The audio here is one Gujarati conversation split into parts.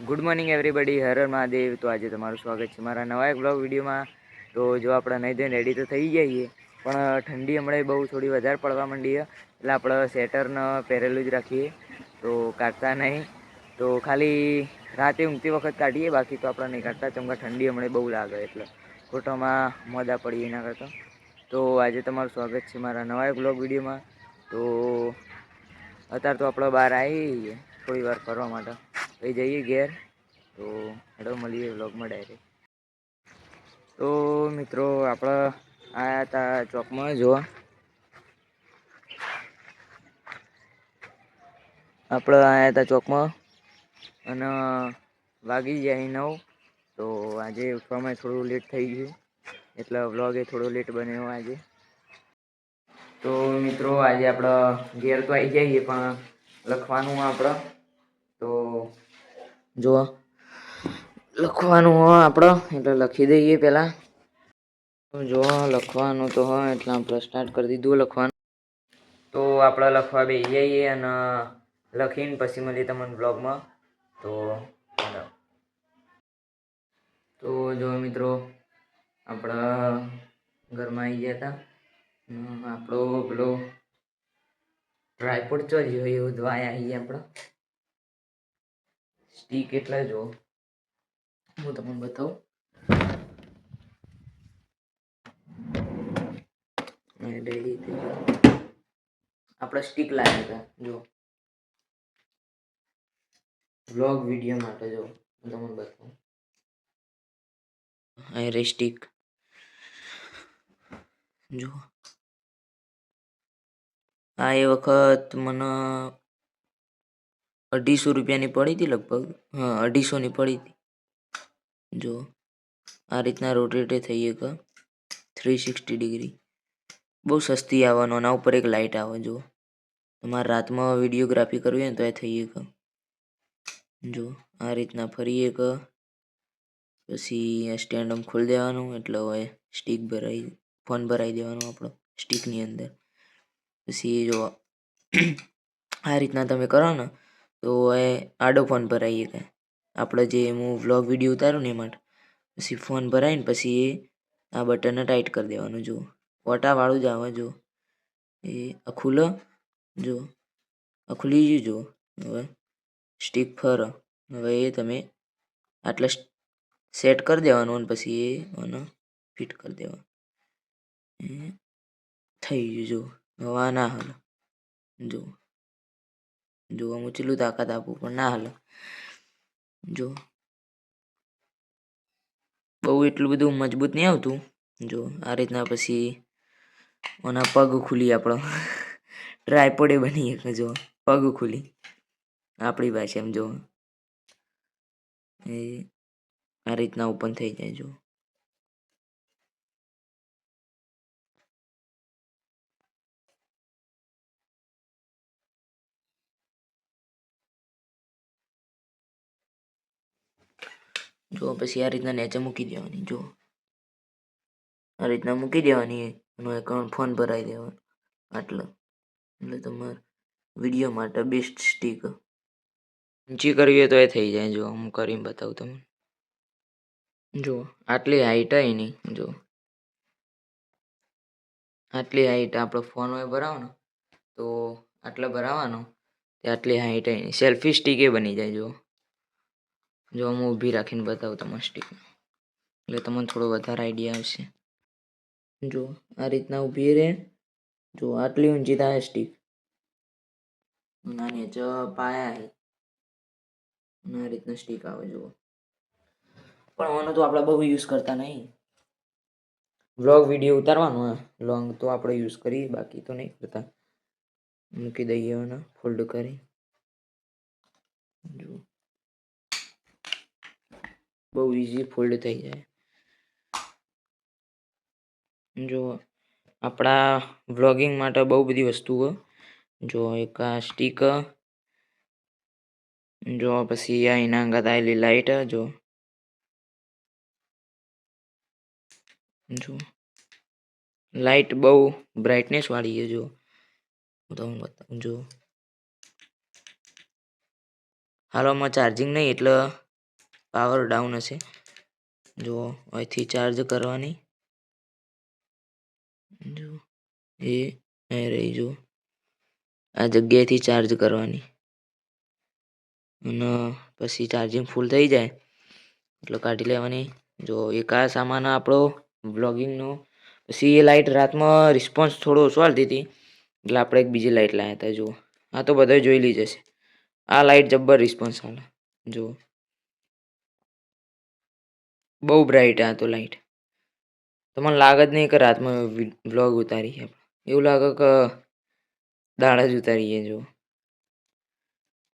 Good morning everybody, Har Har Mahadev. તો આજે તમારું સ્વાગત છે મારા નવા એક બ્લોગ વિડીયોમાં. તો જો આપણે નહીં ધોઈને રેડી તો થઈ જઈએ, પણ ઠંડી હમણાં બહુ થોડી વધારે પડવા માંડી છે, એટલે આપણે સ્વેટરને પહેરેલું જ રાખીએ, તો કાઢતા નહીં. તો ખાલી રાતે ઊંઘતી વખત કાઢીએ, બાકી તો આપણે નહીં કાઢતા, ચમકા ઠંડી હમણાં બહુ લાગે એટલે ખોટામાં મોદા પડીએ એના કરતાં. તો આજે તમારું સ્વાગત છે મારા નવા એક બ્લોગ વિડીયોમાં. તો અત્યારે તો આપણે બહાર આવી થોડી વાર ફરવા માટે, પછી જઈએ ઘેર. તો હેડો મળીએ વ્લોગમાં ડાયરેક્ટ. તો મિત્રો આપણે આવ્યા હતા ચોકમાં જોવા. આપણે આવ્યા હતા ચોકમાં અને વાગી જાય 9. તો આજે ઉઠવામાં થોડું લેટ થઈ ગયું, એટલે વ્લોગ એ થોડો લેટ બન્યો આજે. તો મિત્રો આજે આપણે ઘેર તો આવી જઈએ, પણ લખવાનું આપણે તો જો લખવાનું હોય આપણે, એટલે લખી દઈએ પહેલાં. જો લખવાનું તો હોય એટલે આપણે સ્ટાર્ટ કરી દીધું લખવાનું. તો આપણે લખવા બેસી જઈએ અને લખીને પછી મળીએ તમને બ્લોગમાં. તો જો મિત્રો આપણા ઘરમાં આવી ગયા હતા. આપણો પેલો ટ્રાયપોડ ચોરી હોય એવું ધોવાય આવી આપણે સ્ટીક, એટલે જો હું તમને બતાવું. આપણે સ્ટીક લાવ્યા હતા જો વ્લોગ વિડીયો માટે. જો હું તમને બતાવું, આ રે સ્ટીક જો. આ એ વખત મને 250 રૂપિયાની પડી હતી લગભગ. હા, 250ની પડી હતી. જો આ રીતના રોટેટે થઈએ કે 360 ડિગ્રી, બહુ સસ્તી આવવાનો. આના ઉપર એક લાઇટ આવે. જો તમારે રાતમાં વિડીયોગ્રાફી કરવી હોય ને તો એ થઈએ કે જો આ રીતના ફરીએ કે પછી સ્ટેન્ડ આમ ખોલી દેવાનું, એટલે હવે સ્ટીક ભરાઈ ફોન ભરાઈ દેવાનો આપણો સ્ટીકની અંદર. પછી જો આ રીતના તમે કરો ને તો એ આડો ફોન ભરાઈએ કે આપણે જે હું વ્લોગ વિડીયો ઉતારું ને એ માટે. પછી ફોન ભરાઈને પછી આ બટનને ટાઈટ કરી દેવાનું. જો ઓટાવાળું જ આવે. જો એ આ ખુલ્લો, જો આ ખુલી ગયું. જો હવે સ્ટીક ફરે. હવે એ તમે આટલા સેટ કરી દેવાનું અને પછી એ આને ફિટ કરી દેવાનું. થઈ ગયું. જો હવે આ ના હાલે. જો જો હું ચેટલું તાકાત આપું પણ ના હાલે. જો બહુ એટલું બધું મજબૂત નહીં આવતું. જો આ રીતના પછી આના પગ ખુલી આપણો ટ્રાયપોડે બની શકે. જો પગ ખુલી આપણી પાસે એમ. જો એ આ રીતના ઓપન થઈ જાય. જો જો પછી આ રીતના નીચે મૂકી દેવાની. જો આ રીતના મૂકી દેવાની એનો એકાઉન્ટ ફોન ભરાઈ દેવાનો. આટલો એટલે તમારે વિડીયો માટે બેસ્ટ સ્ટીક. ઊંચી કરવી હોય તો એ થઈ જાય. જો હું કરીને બતાવું તમને. જો આટલી હાઈટ હોય નહીં. જો આટલી હાઈટ આપણો ફોન હોય ભરાવો ને તો આટલો ભરાવાનો, તે આટલી હાઈટ હોય નહીં. સેલ્ફી સ્ટીકે બની જાય. જો જો હું ઊભી રાખીને બતાવું તમારે સ્ટીક, એટલે તમને થોડો વધારે આઈડિયા આવશે. જો આ રીતના ઊભી રહે. જો આટલી ઊંચી થાય સ્ટીક. નાની જ પાયા આ રીતના સ્ટીક આવે. જુઓ પણ આનો તો આપણે બહુ યુઝ કરતા નહીં. વ્લોગ વિડીયો ઉતારવાનો હોય લોંગ તો આપણે યુઝ કરીએ, બાકી તો નહીં કરતા. મૂકી દઈએ અને ફોલ્ડ કરી. જો બહુ ઇઝી ફોલ્ડ થઈ જાય. જો આપણા વ્લોગિંગ માટે બહુ બધી વસ્તુઓ. જો એક આ સ્ટીક, જો પછી આ એના અંગાત આવેલી લાઇટ. જો જો લાઇટ બહુ બ્રાઇટનેસ વાળી છે. જો હું તમને બતાવું. જો હાલમાં ચાર્જિંગ નહીં એટલે પાવર ડાઉન હશે. જો અહીંથી ચાર્જ કરવાની, જો એ અહીં રહી, જો આ જગ્યાએથી ચાર્જ કરવાની અને પછી ચાર્જિંગ ફૂલ થઈ જાય એટલે કાઢી લેવાની. જો એક આ સામાન આપણો બ્લોગિંગનો. પછી એ લાઇટ રાતમાં રિસ્પોન્સ થોડો ઓછો આવતી હતી એટલે આપણે એક બીજી લાઇટ લાવ્યા હતા. જુઓ આ તો બધા જોઈ લીધી હશે. આ લાઇટ જબ્બર રિસ્પોન્સ આવે. જુઓ બહુ બ્રાઇટ આ તો લાઇટ. તમને લાગે જ નહીં કે રાતમાં બ્લોગ ઉતારીએ. એવું લાગે કે દાડા જ ઉતારીએ. જો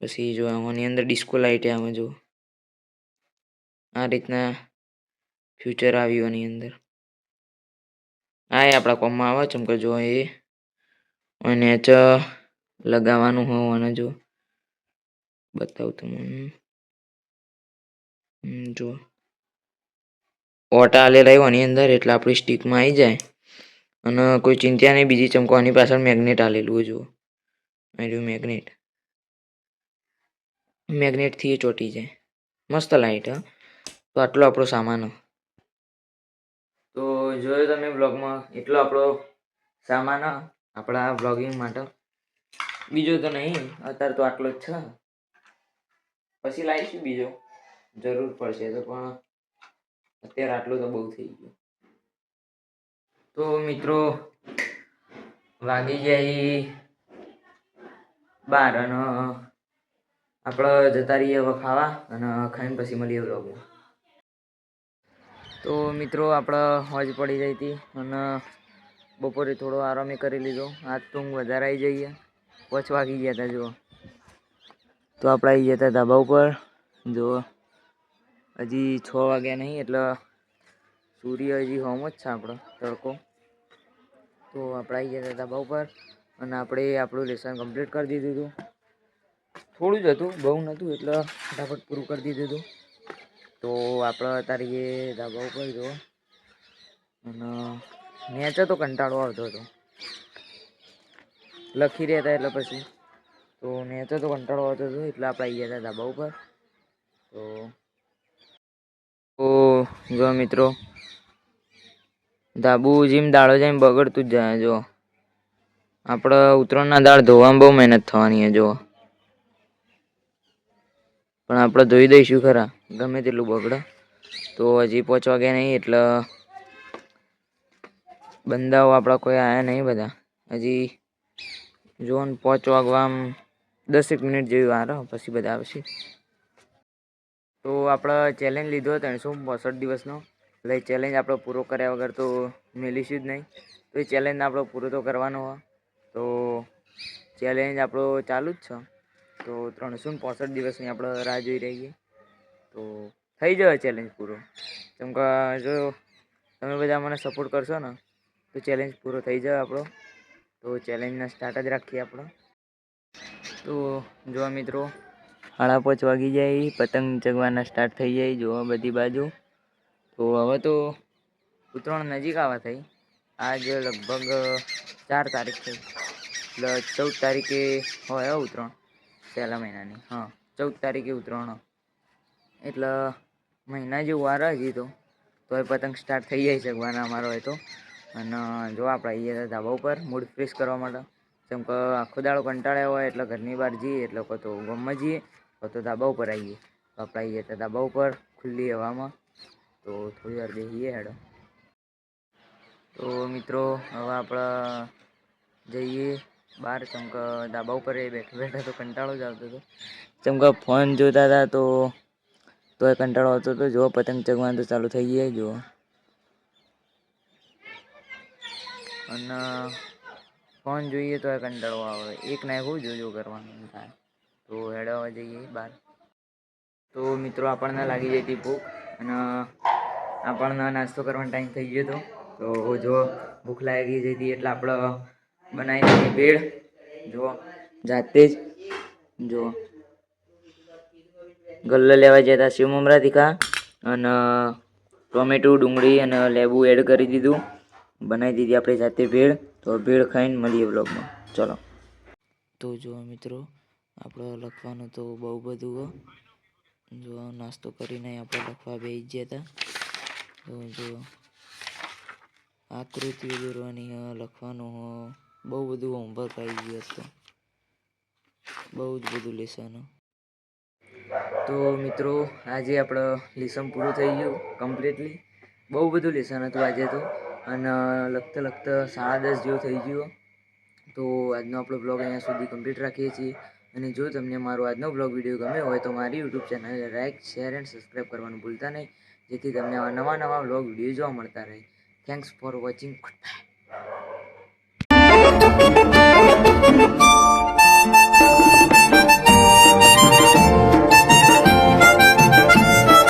પછી જો આની અંદર ડિસ્કો લાઇટ આવે. જો આ રીતના ફ્યુચર આવ્યું આની અંદર. આ આપણા કોમમાં આવે ચમકે. જો એ અને લગાવવાનું હોય અને જો બતાવું તમને. જો ઓટા આલેલા આવ્યો આની અંદર એટલે આપણી સ્ટીકમાં આવી જાય અને કોઈ ચિંતા નહીં. બીજી ચમકવાની પાછળ મેગ્નેટ આલેલું હોય. જુઓ આ મેગ્નેટ, મેગ્નેટથી એ ચોટી જાય. મસ્ત લાઇટ. હા, તો આટલો આપણો સામાન. તો જોયો તમે બ્લોગમાં એટલો આપણો સામાન આપણા બ્લોગિંગ માટે. બીજો તો નહીં, અત્યારે તો આટલો જ છે. પછી લાવીશું બીજો, જરૂર પડશે તો. પણ અત્યારે આટલું તો બહુ થઈ ગયું. તો મિત્રો વાગી જાય 12 અને આપણે જતા રહીએ હવે ખાવા અને ખાઈને પછી મળીએ બ્લોગમાં. તો મિત્રો આપણે હોજ પડી જઈ હતી અને બપોરે થોડો આરામ કરી લીધો. આજ તો ઊંઘ વધારે આવી જઈએ. 5 વાગી ગયા હતા. જુઓ તો આપણે આવી ગયા હતા ધાબા ઉપર. જુઓ હજી 6 વાગ્યા નહીં એટલે સૂર્ય હજી હોમ જ છે આપણો તડકો. તો આપણે આવી ગયા હતા ધાબા ઉપર અને આપણે આપણું લેસન કમ્પ્લીટ કરી દીધું હતું. થોડું જ હતું, બહુ નહોતું એટલે ફટાફટ પૂરું કરી દીધું હતું. તો આપણે અત્યારે એ ધાબા ઉપર જો અને મેચ તો કંટાળો આવતો હતો. લખી રહ્યા હતા એટલે પછી તો મેચ તો કંટાળો આવતો હતો એટલે આપણે આવી ગયા હતા ધાબા ઉપર. તો જો મિત્રો ધાબુ જેમ દાડો જેમ બગડતું જ જાય. જો આપણે ઉત્તરાયણના દાળ ધોવામાં બહુ મહેનત થવાની. જો પણ આપણે ધોઈ દઈશું ખરા ગમે તેટલું બગડે. તો હજી 5 વાગ્યા નહીં એટલે બંદાઓ આપણા કોઈ આવ્યા નહીં. બધા હજી જો 5 વાગવા 10 મિનિટ જેવી વાર પછી બધા આવશે. તો આપણે ચેલેન્જ લીધો 365 દિવસનો. એટલે ચેલેન્જ આપણો પૂરો કર્યા વગર તો મેલીશું જ નહીં. તો એ ચેલેન્જ આપણો પૂરો તો કરવાનો હોય. તો ચેલેન્જ આપણો ચાલુ જ છે. તો 365 દિવસની આપણે રાહ જોઈ રહીએ. તો થઈ જાય ચેલેન્જ પૂરો. કેમ કે જો તમે બધા મને સપોર્ટ કરશો ને તો ચેલેન્જ પૂરો થઈ જાય આપણો. તો ચેલેન્જના સ્ટાર્ટ જ રાખીએ આપણે. તો જો મિત્રો 5:30 વાગી જાય, પતંગ ચગવાના સ્ટાર્ટ થઈ જાય. જોવા બધી બાજુ. તો હવે તો ઉત્તરાયણ નજીક આવવા થઈ. આજ લગભગ 4 તારીખ થઈ એટલે 14 તારીખે હોય ઉત્તરાયણ પહેલા મહિનાની. હા, 14 તારીખે ઉત્તરાયણ એટલે મહિના જેવું વાર હજી તો એ પતંગ સ્ટાર્ટ થઈ જાય ચગવાના અમારો હોય તો. અને જો આપણે આવીએ ધાબા ઉપર મૂડ ફ્રેશ કરવા માટે. કેમ કે આખો દાડો કંટાળ્યા હોય એટલે ઘરની બહાર જઈએ એટલે કોઈ તો ગામમાં જઈએ તો ધાબા ઉપર આવીએ. તો આપણે આવીએ તો ધાબા ઉપર ખુલ્લી હવામાં. તો થોડી વાર બેસીએ હેડો. તો મિત્રો હવે આપણે જઈએ બહાર. કેમ કે ધાબા ઉપર બેઠા બેઠા તો કંટાળો જ આવતો હતો. કેમ કે ફોન જોતા હતા તો એ કંટાળો આવતો હતો. જો પતંગ ચગવાનું તો ચાલુ થઈ જાય. જુઓ અને ફોન જોઈએ તો એ કંટાળો આવે. એક નાખું જો કરવાનું થાય. તો હેડવા જઈએ બહાર. તો મિત્રો આપણને લાગી જઈ હતી ભૂખ અને આપણને નાસ્તો કરવાનો ટાઈમ થઈ ગયો હતો. તો જો ભૂખ લાગી જઈ હતી એટલે આપણે બનાવી દીધી ભેળ. જો જાતે જ જો ગલ્લા લેવા જતા સેવ મમરા તીખા અને ટોમેટું, ડુંગળી અને લેબુ એડ કરી દીધું. બનાવી દીધી આપણે જાતે ભેળ. તો ભેળ ખાઈને મળીએ બ્લોગમાં. ચલો. તો જો મિત્રો આપણે લખવાનું તો બહુ બધું જો નાસ્તો કરીને આપણે લખવા બેસી ગયા હતા. તો જો આકૃતિઓ દોરવાની લખવાનું બહુ બધું હોમવર્ક આવી ગયું હતું, બહુ જ બધું લેસન. તો મિત્રો આજે આપણો લેસન પૂરું થઈ ગયું કમ્પ્લીટલી. બહુ બધું લેસન હતું આજે તો, અને લખતા લખતા 10:30 જેવું થઈ ગયું. તો આજનો આપણો બ્લોગ અહીંયા સુધી કમ્પ્લીટ રાખીએ છીએ. અને જો તમને મારો આજનો બ્લોગ વિડીયો ગમ્યો હોય તો મારી યુટ્યુબ ચેનલને લાઈક, શેર એન્ડ સબસ્ક્રાઈબ કરવાનું ભૂલતા નહીં, જેથી તમને નવા નવા બ્લોગ વિડીયો જોવા મળતા રહે. Thanks for watching.